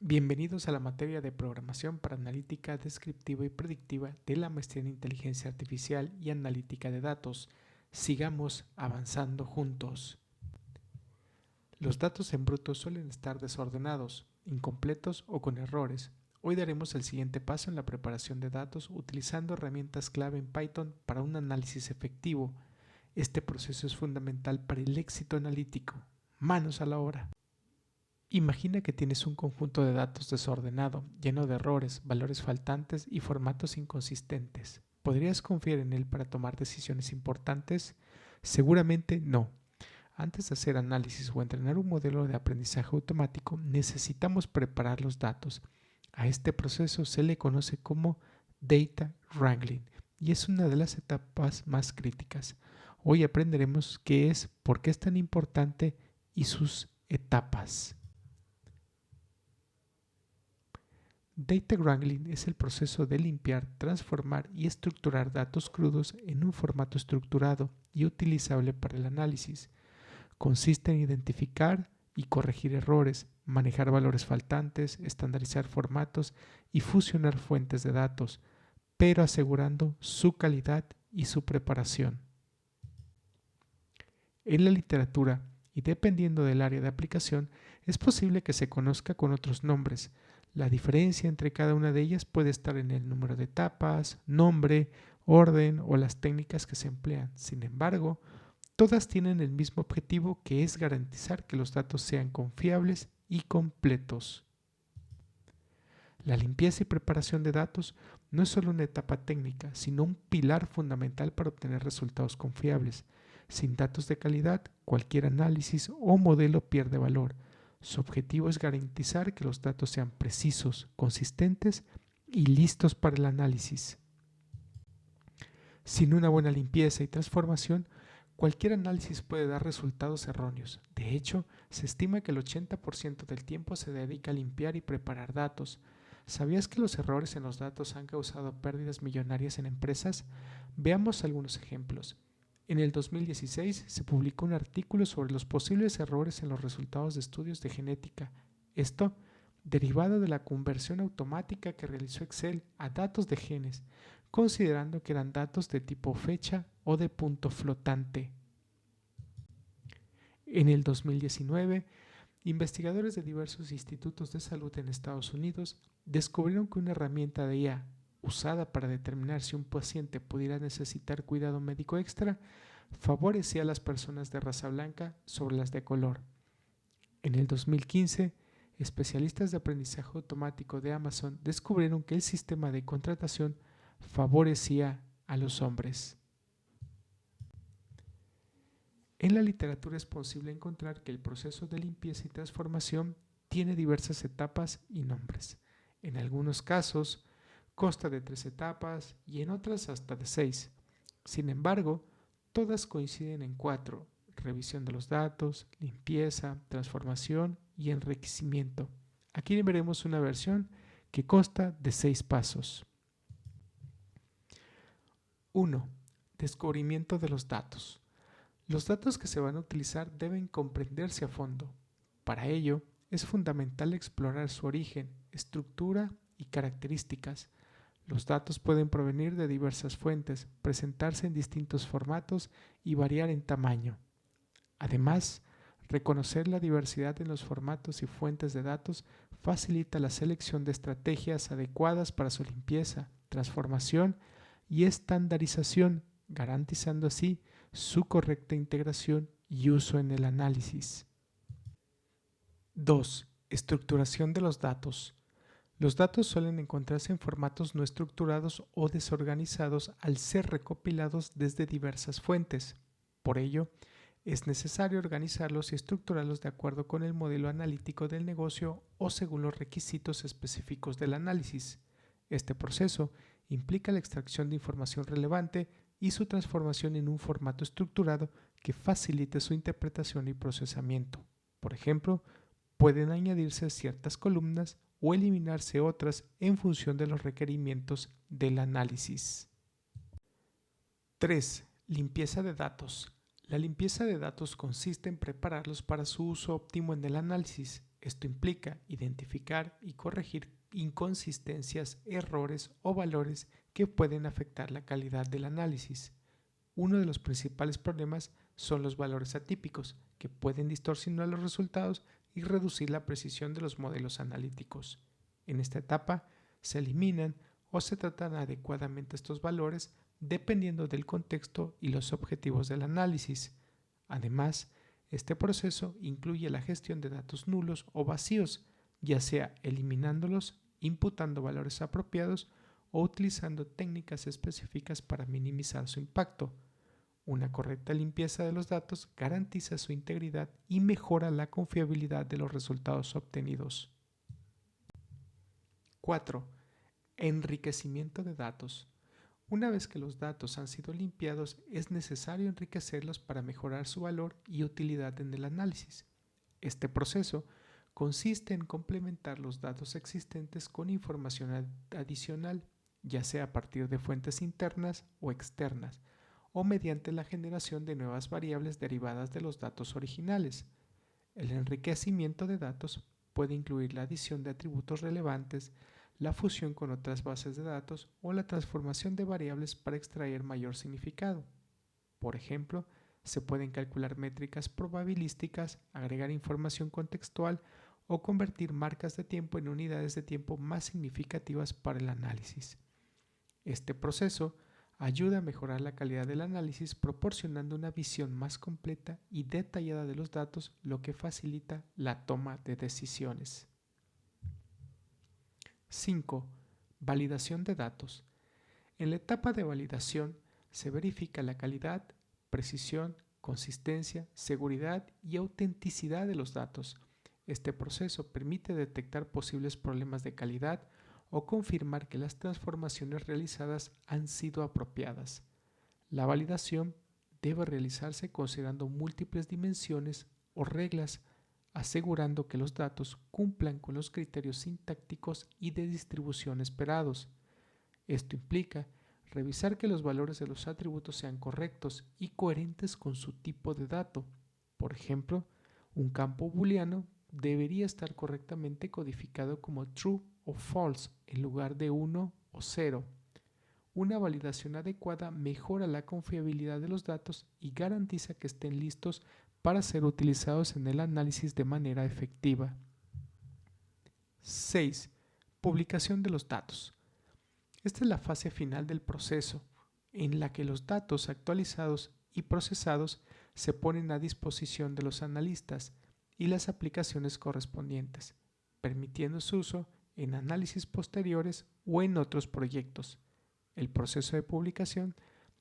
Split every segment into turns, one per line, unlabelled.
Bienvenidos a la materia de Programación para Analítica Descriptiva y Predictiva de la Maestría en Inteligencia Artificial y Analítica de Datos. Sigamos avanzando juntos. Los datos en bruto suelen estar desordenados, incompletos o con errores. Hoy daremos el siguiente paso en la preparación de datos utilizando herramientas clave en Python para un análisis efectivo. Este proceso es fundamental para el éxito analítico. Manos a la obra. Imagina que tienes un conjunto de datos desordenado, lleno de errores, valores faltantes y formatos inconsistentes. ¿Podrías confiar en él para tomar decisiones importantes? Seguramente no. Antes de hacer análisis o entrenar un modelo de aprendizaje automático, necesitamos preparar los datos. A este proceso se le conoce como Data Wrangling y es una de las etapas más críticas. Hoy aprenderemos qué es, por qué es tan importante y sus etapas. Data Wrangling es el proceso de limpiar, transformar y estructurar datos crudos en un formato estructurado y utilizable para el análisis. Consiste en identificar y corregir errores, manejar valores faltantes, estandarizar formatos y fusionar fuentes de datos, pero asegurando su calidad y su preparación. En la literatura, y dependiendo del área de aplicación, es posible que se conozca con otros nombres. La diferencia entre cada una de ellas puede estar en el número de etapas, nombre, orden o las técnicas que se emplean. Sin embargo, todas tienen el mismo objetivo, que es garantizar que los datos sean confiables y completos. La limpieza y preparación de datos no es solo una etapa técnica, sino un pilar fundamental para obtener resultados confiables. Sin datos de calidad, cualquier análisis o modelo pierde valor. Su objetivo es garantizar que los datos sean precisos, consistentes y listos para el análisis. Sin una buena limpieza y transformación, cualquier análisis puede dar resultados erróneos. De hecho, se estima que el 80% del tiempo se dedica a limpiar y preparar datos. ¿Sabías que los errores en los datos han causado pérdidas millonarias en empresas? Veamos algunos ejemplos. En el 2016 se publicó un artículo sobre los posibles errores en los resultados de estudios de genética. Esto derivado de la conversión automática que realizó Excel a datos de genes, considerando que eran datos de tipo fecha o de punto flotante. En el 2019, investigadores de diversos institutos de salud en Estados Unidos descubrieron que una herramienta de IA usada para determinar si un paciente pudiera necesitar cuidado médico extra favorecía a las personas de raza blanca sobre las de color. En el 2015, especialistas de aprendizaje automático de Amazon descubrieron que el sistema de contratación favorecía a los hombres. En la literatura es posible encontrar que el proceso de limpieza y transformación tiene diversas etapas y nombres. En algunos casos consta de 3 etapas y en otras hasta de 6. Sin embargo, todas coinciden en 4: revisión de los datos, limpieza, transformación y enriquecimiento. Aquí veremos una versión que consta de 6 pasos. 1. Descubrimiento de los datos. Los datos que se van a utilizar deben comprenderse a fondo. Para ello, es fundamental explorar su origen, estructura y características. Los datos pueden provenir de diversas fuentes, presentarse en distintos formatos y variar en tamaño. Además, reconocer la diversidad en los formatos y fuentes de datos facilita la selección de estrategias adecuadas para su limpieza, transformación y estandarización, garantizando así su correcta integración y uso en el análisis. 2. Estructuración de los datos. Los datos suelen encontrarse en formatos no estructurados o desorganizados al ser recopilados desde diversas fuentes. Por ello, es necesario organizarlos y estructurarlos de acuerdo con el modelo analítico del negocio o según los requisitos específicos del análisis. Este proceso implica la extracción de información relevante y su transformación en un formato estructurado que facilite su interpretación y procesamiento. Por ejemplo, pueden añadirse ciertas columnas o eliminarse otras en función de los requerimientos del análisis. 3. Limpieza de datos. La limpieza de datos consiste en prepararlos para su uso óptimo en el análisis. Esto implica identificar y corregir inconsistencias, errores o valores que pueden afectar la calidad del análisis. Uno de los principales problemas son los valores atípicos, que pueden distorsionar los resultados y reducir la precisión de los modelos analíticos. En esta etapa se eliminan o se tratan adecuadamente estos valores dependiendo del contexto y los objetivos del análisis. Además, este proceso incluye la gestión de datos nulos o vacíos, ya sea eliminándolos, imputando valores apropiados o utilizando técnicas específicas para minimizar su impacto. Una correcta limpieza de los datos garantiza su integridad y mejora la confiabilidad de los resultados obtenidos. 4. Enriquecimiento de datos. Una vez que los datos han sido limpiados, es necesario enriquecerlos para mejorar su valor y utilidad en el análisis. Este proceso consiste en complementar los datos existentes con información adicional, ya sea a partir de fuentes internas o externas, o mediante la generación de nuevas variables derivadas de los datos originales. El enriquecimiento de datos puede incluir la adición de atributos relevantes, la fusión con otras bases de datos o la transformación de variables para extraer mayor significado. Por ejemplo, se pueden calcular métricas probabilísticas, agregar información contextual o convertir marcas de tiempo en unidades de tiempo más significativas para el análisis. Este proceso ayuda a mejorar la calidad del análisis proporcionando una visión más completa y detallada de los datos, lo que facilita la toma de decisiones. 5. Validación de datos. En la etapa de validación se verifica la calidad, precisión, consistencia, seguridad y autenticidad de los datos. Este proceso permite detectar posibles problemas de calidad o confirmar que las transformaciones realizadas han sido apropiadas. La validación debe realizarse considerando múltiples dimensiones o reglas, asegurando que los datos cumplan con los criterios sintácticos y de distribución esperados. Esto implica revisar que los valores de los atributos sean correctos y coherentes con su tipo de dato. Por ejemplo, un campo booleano debería estar correctamente codificado como true o false en lugar de 1 o 0. Una validación adecuada mejora la confiabilidad de los datos y garantiza que estén listos para ser utilizados en el análisis de manera efectiva. 6. Publicación de los datos. Esta es la fase final del proceso, en la que los datos actualizados y procesados se ponen a disposición de los analistas y las aplicaciones correspondientes, permitiendo su uso en análisis posteriores o en otros proyectos. El proceso de publicación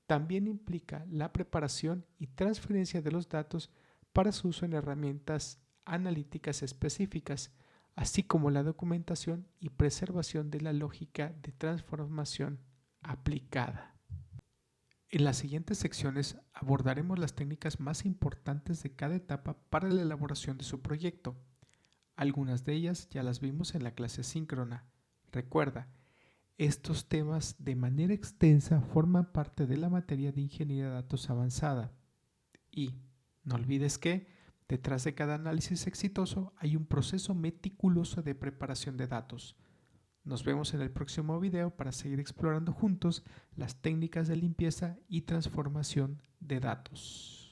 también implica la preparación y transferencia de los datos para su uso en herramientas analíticas específicas, así como la documentación y preservación de la lógica de transformación aplicada. En las siguientes secciones abordaremos las técnicas más importantes de cada etapa para la elaboración de su proyecto. Algunas de ellas ya las vimos en la clase síncrona. Recuerda, estos temas de manera extensa forman parte de la materia de Ingeniería de Datos Avanzada. Y no olvides que detrás de cada análisis exitoso hay un proceso meticuloso de preparación de datos. Nos vemos en el próximo video para seguir explorando juntos las técnicas de limpieza y transformación de datos.